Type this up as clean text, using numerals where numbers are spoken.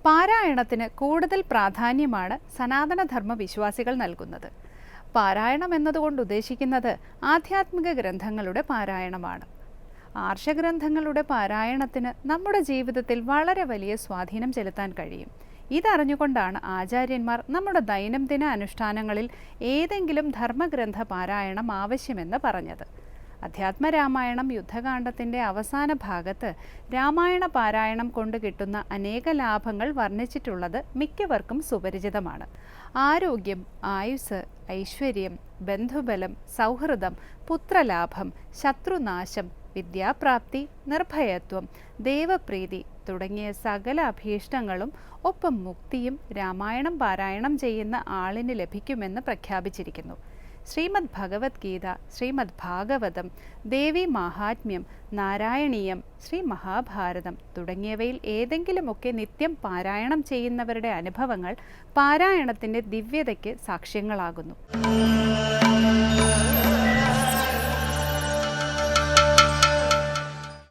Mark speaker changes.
Speaker 1: പാരായണത്തിന് കൂടുതൽ പ്രാധാന്യമാണ് സനാതനധർമ്മ വിശ്വാസികൾ നൽകുന്നത്. പാരായണം എന്നതുകൊണ്ട് ഉദ്ദേശിക്കുന്നത് ആധ്യാത്മിക ഗ്രന്ഥങ്ങളുടെ പാരായണമാണ്. ആർഷഗ്രന്ഥങ്ങളുടെ പാരായണത്തിന് നമ്മുടെ ജീവിതത്തിൽ വളരെ വലിയ സ്വാധീനം ചെലുത്താൻ കഴിയും. ഇതറിഞ്ഞുകൊണ്ടാണ് ആചാര്യന്മാർ നമ്മുടെ ദൈനംദിന അനുഷ്ഠാനങ്ങളിൽ ഏതെങ്കിലും ധർമ്മഗ്രന്ഥ പാരായണം ആവശ്യമെന്ന് പറഞ്ഞത്. അധ്യാത്മരാമായണം യുദ്ധകാണ്ഡത്തിൻ്റെ അവസാന ഭാഗത്ത് രാമായണ പാരായണം കൊണ്ട് കിട്ടുന്ന അനേക ലാഭങ്ങൾ വർണ്ണിച്ചിട്ടുള്ളത് മിക്കവർക്കും സുപരിചിതമാണ്. ആരോഗ്യം, ആയുസ്, ഐശ്വര്യം, ബന്ധുബലം, സൗഹൃദം, പുത്രലാഭം, ശത്രുനാശം, വിദ്യാപ്രാപ്തി, നിർഭയത്വം, ദേവപ്രീതി തുടങ്ങിയ സകല അഭീഷ്ടങ്ങളും ഒപ്പം മുക്തിയും രാമായണം പാരായണം ചെയ്യുന്ന ആളിന് ലഭിക്കുമെന്ന് പ്രഖ്യാപിച്ചിരിക്കുന്നു. ശ്രീമദ് ഭഗവത്ഗീത, ശ്രീമദ് ഭാഗവതം, ദേവി മാഹാത്മ്യം, നാരായണീയം, ശ്രീ മഹാഭാരതം തുടങ്ങിയവയിൽ ഏതെങ്കിലുമൊക്കെ നിത്യം പാരായണം ചെയ്യുന്നവരുടെ അനുഭവങ്ങൾ പാരായണത്തിൻ്റെ ദിവ്യതയ്ക്ക് സാക്ഷ്യങ്ങളാകുന്നു.